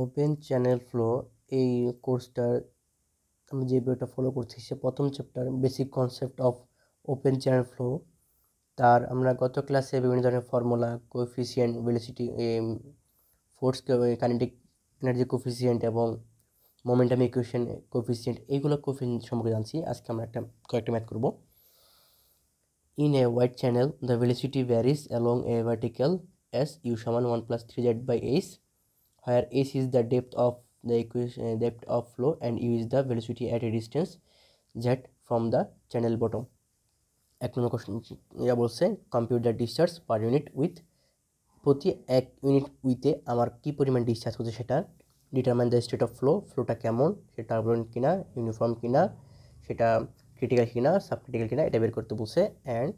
Open channel flow এই কোর্সটার আমি যে বইটা ফলো করছি সে প্রথম chapter basic concept of open channel flow. তার আমরা গত ক্লাসে বিভিন্ন ধরনের formula, coefficient, velocity, force, kinetic energy coefficient এবং মোমেন্টাম ইকুয়েশন কোএফিসিয়েন্ট, এইগুলো কোএফিসিয়েন্ট সম্পর্কে জানছি। আজকে আমরা কয়েকটা ম্যাথ করব। In a wide channel, the velocity varies along a vertical s u সমান 1 plus 3z by s, where s is the depth of flow and u is the velocity at a distance z from the channel bottom. এক নম্বর question বলছে compute the discharge per unit with, প্রতি এক unit উইথে আমার কী পরিমাণ discharge হচ্ছে সেটা। Determine the state of ফ্লোটা কেমন, সেটা টার্বুলেন্ট কিনা, ইউনিফর্ম কিনা, সেটা ক্রিটিক্যাল কিনা, সাবক্রিটিক্যাল কিনা, এটা বের করতে বলছে। অ্যান্ড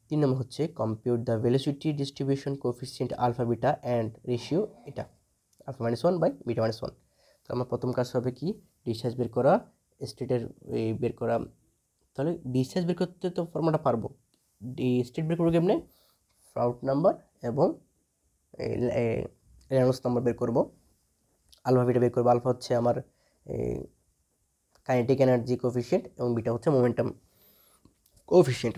3 নম্বর হচ্ছে compute the velocity distribution coefficient alpha beta and ratio, এটা আলফা -1 বাই বিটা -1। তো আমার প্রথম কাজ হবে কি, ডিসচার্জ বের করা, স্টেটের বের করা। তাহলে ডিসচার্জ বের করতে তো ফর্মুলাটা পারবো, স্টেট বের করবো কেমনে, ফ্রাউট নাম্বার এবং রেনল্ডস নাম্বার বের করবো। আলফা বিটা বের করবো, আলফা হচ্ছে আমার কাইনেটিক এনার্জি কোএফিসিয়েন্ট এবং বিটা হচ্ছে মোমেন্টাম কোএফিসিয়েন্ট।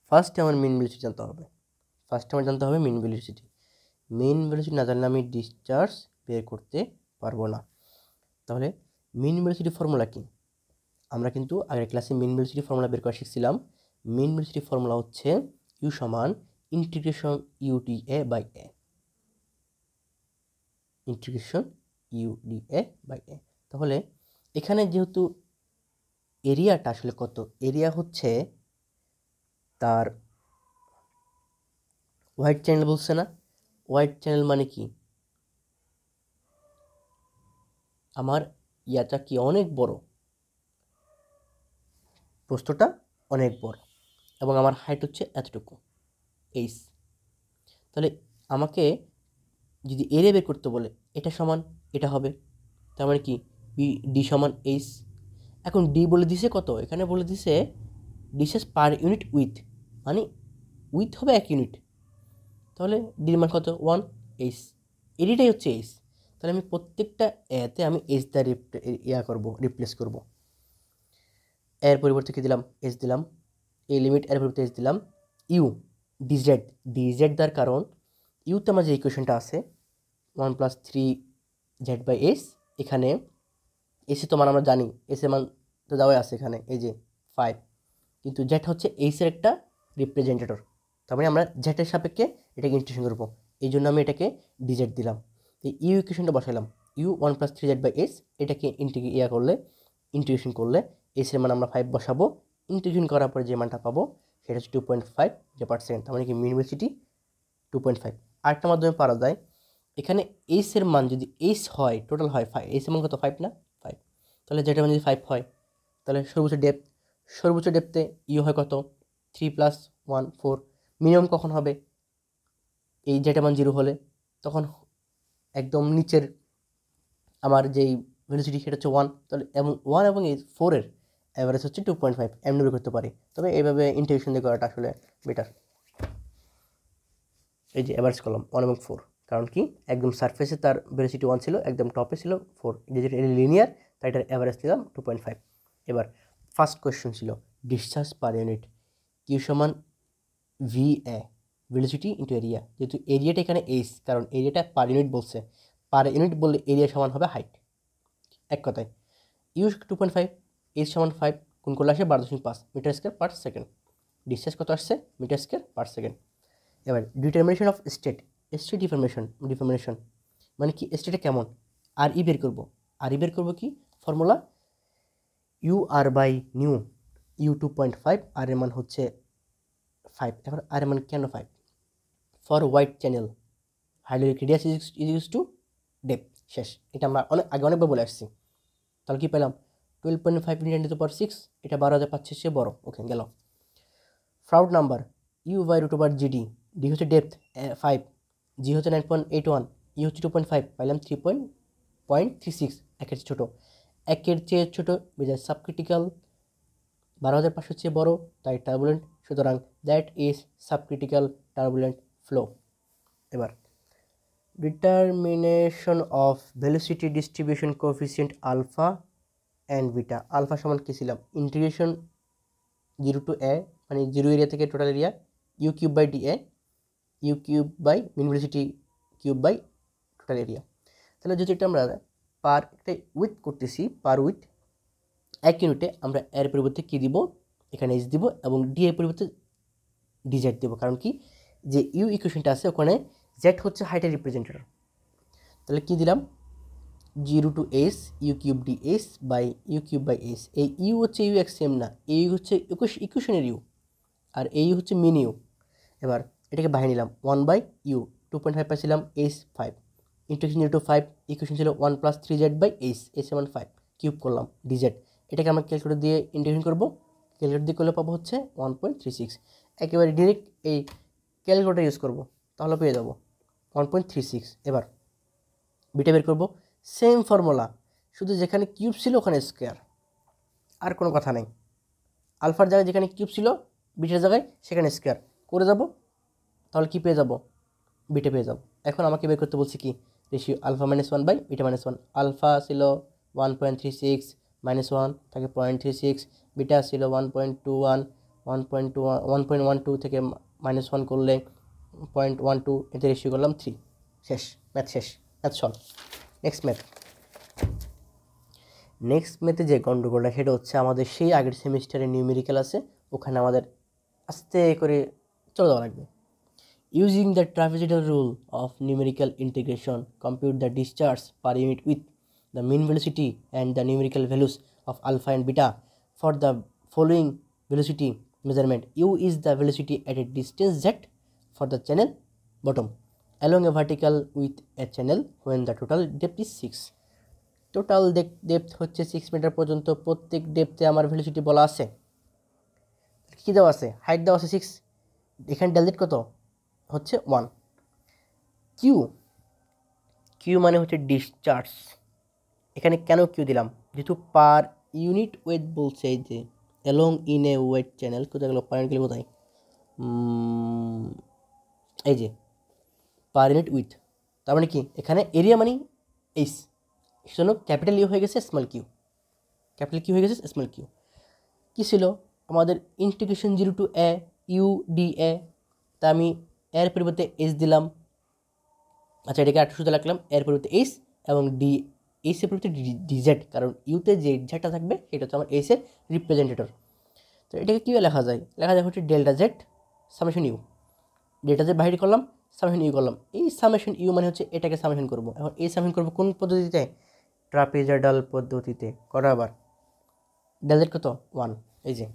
ফার্স্টে আমার মিন ভেলোসিটি জানতে হবে, মিন ভেলোসিটি। মিন ভেলোসিটি না জানলে আমি ডিসচার্জ বের করতে পারবো না। তাহলে মিন ভেলোসিটি ফর্মুলা কি, আমরা কিন্তু আগের ক্লাসে মিন ভেলোসিটি ফর্মুলা বের করা শিখছিলাম। মিন ভেলোসিটি ফর্মুলা হচ্ছে ইউ সমান integration U d A by A, integration U d A by A. তাহলে এখানে যেহেতু এরিয়াটা আসলে কত, এরিয়া হচ্ছে তার হোয়াইট চ্যানেল বলছে না, হোয়াইট চ্যানেল মানে কি, আমার ইয়াটা কি অনেক বড়, প্রস্থটা অনেক বড় এবং আমার হাইট হচ্ছে এতটুকু এইচ। তাহলে আমাকে যদি এরিয়া বের করতে বলে এটা সমান এটা হবে, তার মানে কি ডি সমান এইচ। এখন ডি বলে দিছে কত, এখানে বলে দিছে ডিসচার্জ পার ইউনিট উইথ, মানে উইথ হবে 1 ইউনিট। তাহলে ডির মান কত 1 এইচ, এরিয়াটাই হচ্ছে এইচ। তাহলে আমি প্রত্যেকটা এতে আমি এইচ দ্বারা রিপ্লেস করব। এর পরিবর্তে কি দিলাম, এইচ দিলাম, এই লিমিট এর পরিবর্তে এইচ দিলাম। ইউ ডিজেড দেওয়ার কারণ ইউতে আমার যে ইকুয়েশনটা আছে 1 + 3z বাই এস, এখানে এসি তো মান আমরা জানি, এসের মান তো দেওয়াই আছে এখানে, এই যে 5, কিন্তু জেড হচ্ছে এইসের একটা রিপ্রেজেন্টেটর, তার মানে আমরা জেটের সাপেক্ষে এটাকে ইন্টিগ্রেশন করবো, এই জন্য আমি এটাকে ডিজেড দিলাম। তো ইউ ইকুয়েশনটা বসাইলাম, ইউ 1 + 3z বাই এস, এটাকে ইন্টিগ্রেশন করলে এসের মান আমরা 5 বসাবো, ইন্টিগ্রেশন করার পরে যে মানটা পাবো সেটা হচ্ছে 2.5 যে পার্সেন্ট, তার মানে কি মিন ভেলোসিটি 2.5। আরেকটা মাধ্যমে পারা যায়, এখানে এইসের মান যদি এইস হয়, টোটাল হয় 5, এইসের মান কত 5 না 5, তাহলে যেটার মান যদি 5 হয়, তাহলে সর্বোচ্চ ডেপথে ইউ হয় কত 3 + 1 4। মিনিমাম কখন হবে, এই যেটা মান 0 হলে, তখন একদম নিচের আমার যেই ভেলোসিটি সেটা হচ্ছে 1, তাহলে এবং 1 এবং এই 4-এর অ্যাভারেজ হচ্ছে 2.5, এমনি বের করতে পারি। তবে এইভাবে ইন্টিগ্রেশন দিয়ে করাটা আসলে বেটার। এই যে অ্যাভারেজ কলাম 1 এবং 4, কারণ কি একদম সারফেসে তার ভেলোসিটি 1 ছিল, একদম টপে ছিল 4, যেটা লিনিয়ার, তাই এটার অ্যাভারেজ দিলাম 2.5। এবার ফার্স্ট কোয়েশ্চেন ছিল ডিসচার্জ পার ইউনিট, কিউ সমান V A, velocity into area. যেহেতু এরিয়াটা এখানে এইচ, কারণ এরিয়াটা পার ইউনিট বলছে, পার ইউনিট বললে এরিয়া সমান হবে হাইট। এক কথায় ইউ 2.5, এইচ সমান 5, কোন করলে আসে 12.5 metre square per second. Discharge কত আসছে মিটার স্কোয়ার পার সেকেন্ড। এবার ডিটারমিনেশন অফ স্টেট ডিফরমেশন মানে কি, স্টেটে কেমন, আর ই বের করবো কি formula U R by nu, U 2.5, R এর মান হচ্ছে 5। এখন আর এর মান কেন 5, for wide channel hydraulic radius is to depth, শেষ। এটা আমরা অনেকবার বলে আসছি। তাহলে কি পেলাম 12.5 × 10⁶, এটা 12,000 পাচ্ছে, সে বড়, ওকে গেল। Froude number U by √GD, D হচ্ছে ডেপথ 5, জি হচ্ছে 9.81, ই হচ্ছে 2.5, পাইলাম 3.36, একের চেয়ে ছোটো, একের চেয়ে ছোটো বোঝায় সাবক্রিটিক্যাল, 12,500 চেয়ে বড় তাই টার্বুলেন্ট, সুতরাং that is subcritical turbulent flow. এবার determination of velocity distribution coefficient alpha and beta. Alpha সমান কী ছিলাম, ইন্টিগ্রেশন 0 to a মানে 0 এরিয়া থেকে total area U cube by D A, U cube by mean velocity cube by total area. তাহলে যদি এটা আমরা পার একটা উইথ করতেছি, পার উইথ 1 ইউনিটে আমরা এর পরিবর্তে কী দিব, এখানে এইচ দিব এবং ডি এর পরিবর্তে ডিজেড দেব। কারণ কি, যে ইউ ইকুয়েশনটা আছে ওখানে জেড হচ্ছে হাইটের রিপ্রেজেন্টেটর। তাহলে কী দিলাম, 0 to s U cube D S by U cube by S. এই ইউ হচ্ছে ইউ এক্স সেম না, এই হচ্ছে ইকুয়েশনের ইউ আর এই হচ্ছে মিন ইউ। এবার এটাকে বাইরে নিলাম 1 বাই ইউ, 2.5 পাইছিলাম, এস 5 ইন্টিগ্রেশন 0 to 5, ইকুয়েশন ছিল 1 + 3z বাই এস, এস সমান 5, কিউব করলাম ডিজেড। এটাকে আমরা ক্যালকুলেটর দিয়ে ইন্টিগ্রেশন করব, ক্যালকুলেটর দিয়ে করলে পাবো হচ্ছে 1.36। একেবারে ডিরেক্ট এই ক্যালকুলেটর ইউজ করব, তাহলে পেয়ে যাবো 1.36। এবার বিটা বের করবো, সেম ফর্মুলা, শুধু যেখানে কিউব ছিল ওখানে স্কোয়ার, আর কোনো কথা নেই। আলফার জায়গায় যেখানে কিউব ছিল, বিটার জায়গায় সেখানে স্কোয়ার করে যাব, তাহলে কি পেয়ে যাব, বিটা পেয়ে যাব। এখন আমাকে বের করতে বলছি কি, ratio alpha -1 by beta -1। Alpha ছিল 1.36 -1 থাকে 0.36, বিটা ছিল 1.21, 1.12 থেকে -1 করলে 0.12, এতে রেশিও করলাম 3। শেষ, ম্যাথ শেষ, ম্যাথ সলভ। নেক্সট ম্যাথে যে গণ্ডগোলটা সেটা হচ্ছে আমাদের সেই আগের সেমিস্টারে নিউমেরিক্যাল আছে, ওখানে আমাদের আস্তে করে চলে যাওয়া লাগবে। Using the trapezoidal rule of numerical integration, compute the discharge per unit with the mean velocity and the numerical values of alpha and beta for the following velocity measurement. U is the velocity at a distance z for the channel bottom along a vertical with a channel when the total depth is 6. Total depth হচ্ছে 6 metre পর্যন্ত। প্রত্যেক ডেপথে আমার velocity বলা আছে, কী দেওয়া আছে, height দেওয়া আছে 6, এখানে ডেলজেট কত হচ্ছে 1। কিউ, কিউ মানে হচ্ছে ডিসচার্জ। এখানে কেন কিউ দিলাম, যেহেতু পার ইউনিট ওয়েট বলছে, এই যে along in a wide channel, কোথায় গেলো পয়েন্ট গেলে কোথায়, এই যে পার ইউনিট উইথ, তার মানে কি এখানে এরিয়া মানে এইচ, সেজন্য ক্যাপিটাল ইউ হয়ে গেছে স্মল কিউ, ক্যাপিটাল কিউ হয়ে গেছে স্মল কিউ। কী ছিল আমাদের integration 0 to a U D A, তা আমি এর পরিবর্তে এইচ দিলাম। আচ্ছা, এটাকে আটশো সুতো রাখলাম, এর পরিবর্তে এইচ এবং ডি, এইচের পরিবর্তে ডিজেড, কারণ ইউতে যে জেডটা থাকবে সেটা হচ্ছে আমার এইচের রিপ্রেজেন্টেটর। তো এটাকে কীভাবে লেখা যায়, লেখা যায় হচ্ছে delta Z summation U, delta Z বাইরে করলাম, সামেশন ইউ করলাম। এই সামেশন ইউ মানে হচ্ছে এটাকে সামেশন করবো। এখন এই সামেশন করবো কোন পদ্ধতিতে, ট্রাপিজয়েডাল পদ্ধতিতে। করা আবার ডেলজেড কত 1, এই যে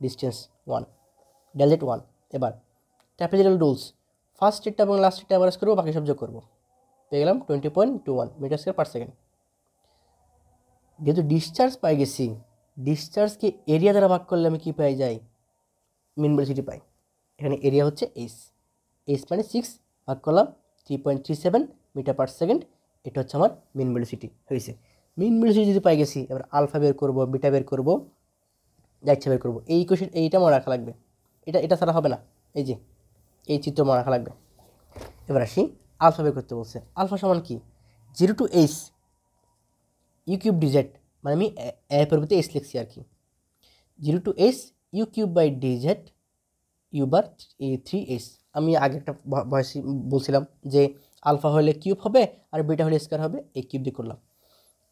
ডিস্টেন্স 1, ডেলজেড 1। এবার ট্রাপিজয়েডাল রুলস, ফার্স্ট স্টেটটা এবং লাস্ট স্টেটটা অ্যাভারেজ করবো, বাকি সব যোগ করবো, পেয়ে গেলাম 20.21 মিটার স্কোয়ার পার সেকেন্ড। যেহেতু ডিসচার্জ পাই গেছি, ডিসচার্জকে এরিয়া দ্বারা ভাগ করলে আমি কী পাই যাই, মিন ভেলোসিটি পাই। এখানে এরিয়া হচ্ছে এইচ, এইচ মানে 6 ভাগ করলাম 3.37 মিটার পার সেকেন্ড, এটা হচ্ছে আমার মিন ভেলোসিটি হয়েছে। মিন ভেলোসিটি যদি পাই গেছি, এবার আলফা বের করবো, বিটা বের করবো, যা ইচ্ছা বের করবো। এই ইকুয়েশন এইটা মনে রাখা লাগবে, এটা ছাড়া হবে না, এই যে এই চিত্র মনে রাখা লাগবে। এবার আসি আলফা বের করতে বলছে। আলফা সমান কি, 0 to h U cube D Z, মানে আমি এর পরিবর্তে এস লিখছি আর কি, 0 to h U cube by D Z U bar 3s। আমি আগে একটা ভয়েস বলছিলাম যে আলফা হলে কিউব হবে আর বিটা হলে স্কোয়ার হবে, এই কিউব দিয়ে করলাম।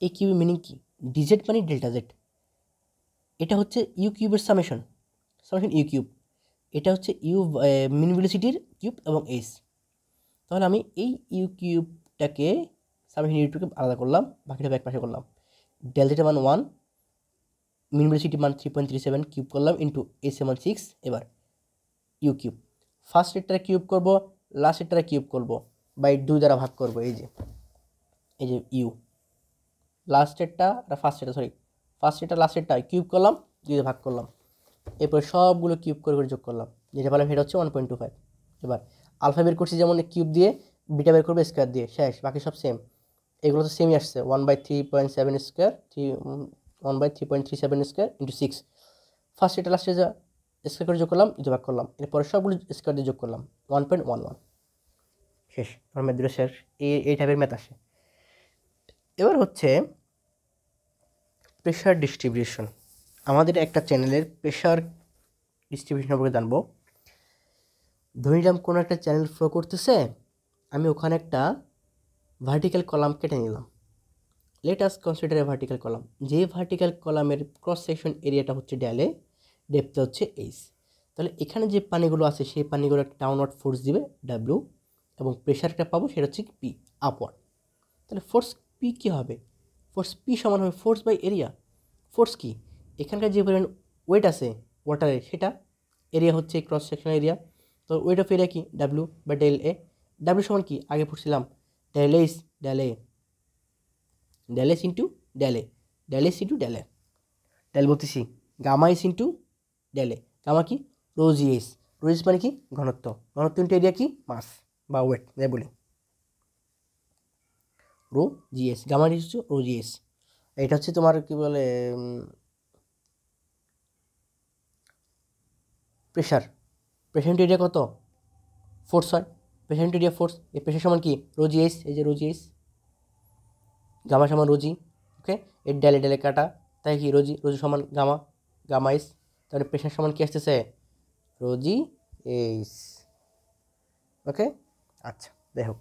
এই কিউবের মিনিং কি, ডিজেড মানে ডেল্টা জেড, এটা হচ্ছে ইউ কিউবের সামেশন, সামেশন ইউ কিউব, এটা হচ্ছে ইউ মিন ভেলোসিটির কিউব এবং এস। তাহলে আমি এই ইউ কিউবটাকে সামেশন ইউ কিউব আলাদা করলাম, বাকিটা এক পাশে করলাম। ডেলটা মান 1, মিন ভেলোসিটি মান 3.37 কিউব করলাম ইন্টু এস মান 6। এবার ইউ কিউব, ফার্স্ট এটারে কিউব করবো, লাস্ট এটারে কিউব করবো, বাই 2 দ্বারা ভাগ করবো। এই যে ইউ লাস্ট এরটা ফার্স্ট এটা, সরি ফার্স্ট এটা লাস্ট এরটা কিউব করলাম, 2 দিয়ে ভাগ করলাম, এরপর সবগুলো কিউব করে করে যোগ করলাম, যেটা পেলাম সেটা হচ্ছে 1.25। এবার আলফা বের করছি যেমন কিউব দিয়ে, বিটা বের করবে স্কোয়ার দিয়ে, শেষ, বাকি সব সেম। এগুলো তো সেমই আসছে, 1/3.7 স্কোয়ার, 1/3.37 স্কোয়ার ইন্টু 6। ফার্স্ট এটা লাস্টে যা স্কোয়ার করে যোগ করলাম, ভাগ করলাম, এরপরে সবগুলো স্কোয়ার দিয়ে যোগ করলাম, 1.11। শেষ, আমার ম্যাথ দুটো শেষ। এই টাইপের ম্যাথ আসে। এবার হচ্ছে প্রেশার ডিস্ট্রিবিউশন। আমাদের একটা চ্যানেলের প্রেশার ডিস্ট্রিবিউশন সম্পর্কে জানবো। ধরে নিলাম কোনো একটা চ্যানেল ফ্লো করতেছে, আমি ওখানে একটা ভার্টিক্যাল কলাম কেটে নিলাম। লেট আস কনসিডার এ ভার্টিক্যাল কলাম। যে ভার্টিক্যাল কলামের ক্রস সেকশন এরিয়াটা হচ্ছে ড্যালে, ডেপথ হচ্ছে এইচ। তাহলে এখানে যে পানিগুলো আছে সেই পানিগুলো একটা ডাউনওয়ার্ড ফোর্স দিবে ডাব্লিউ, এবং প্রেশারটা পাবো সেটা হচ্ছে পি, আপওয়ার্ড। তাহলে ফোর্স পি কী হবে? ফোর্স পি সমান হবে ফোর্স বাই এরিয়া। ফোর্স কি? এখানকার যে পরিমাণ ওয়েট আছে ওয়াটারের, সেটা এরিয়া হচ্ছে ক্রস সেকশন এরিয়া। তো ওয়েট অফ এরিয়া কি? ডাব্লিউ বা ডেল এ। ডাব্লিউ সমান কি? আগে পড়ছিলাম ডেল এইচ, ডেল এ, ডেল এস ইন্টু ডেল এ, ডেল এস ইন্টু ডেল এ, ডেল বলতেছি গামা এস ইন্টু ডেল এ। গামা কি? রোজিএস। রোজিএস মানে কি? ঘনত্ব। ঘনত্ব ইন্টু এরিয়া কি? মাস বা ওয়েট, যাই বলি। রো জিএস, গামা হচ্ছে রো জিএস। এটা হচ্ছে তোমার কি বলে প্রেশার। প্রেশার ইন্টু এরিয়া কত? ফোর্স হয়। Pressure into area force. এই প্রেশার সমান কি? Rho GS. এই যে রো জিএস, গামা সমান রোজি। ওকে, এর ডেলে ডেলে কাটা, তাই কি রোজি, রোজি সমান গামা, গামা এস। তাহলে প্রেশার সমান কি আসতেছে? রোজি এইস। ওকে, আচ্ছা, যাই হোক।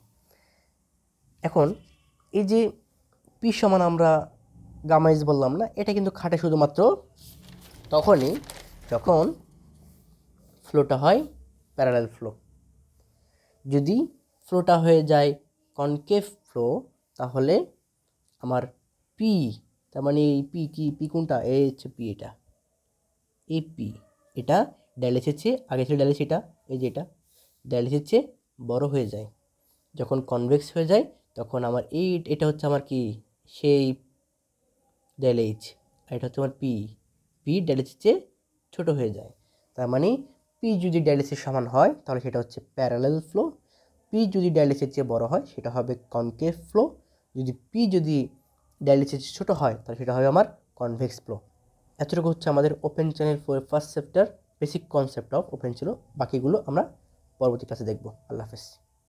এখন এই যে পি সমান আমরা গামা এস বললাম না, এটা কিন্তু খাটে শুধুমাত্র তখনই যখন ফ্লোটা হয় প্যারালাল ফ্লো। যদি ফ্লোটা হয়ে যায় কনকেভ ফ্লো, তাহলে আমার পি, তার মানে এই পি কি? পি কোনটা? এই হচ্ছে পি, এটা এই পি, এটা ডায়ালিসিসের চেয়ে আগে ছিল ডায়ালিসিস, এটা এই যে এটা ডায়ালিসিসের চেয়ে বড় হয়ে যায়। যখন কনভেক্স হয়ে যায় তখন আমার এটা হচ্ছে আমার কি? সেই ডেলএইচ। আর এটা হচ্ছে আমার পি। পি ডায়ালিসিসের চেয়ে ছোটো হয়ে যায়। তার মানে পি যদি ডায়ালিসিসের সমান হয় তাহলে সেটা হচ্ছে প্যারালাল ফ্লো। পি যদি ডায়ালিসিসের চেয়ে বড় হয় সেটা হবে কনকেভ ফ্লো। পি যদি ডায়ালিসিসের ছোটো হয় তাহলে সেটা হবে আমার কনভেক্স ফ্লো। এতটুকু হচ্ছে আমাদের open channel four first chapter basic concept of open ছিল। বাকিগুলো আমরা পরবর্তী ক্লাসে দেখব। আল্লাহ হাফেজ।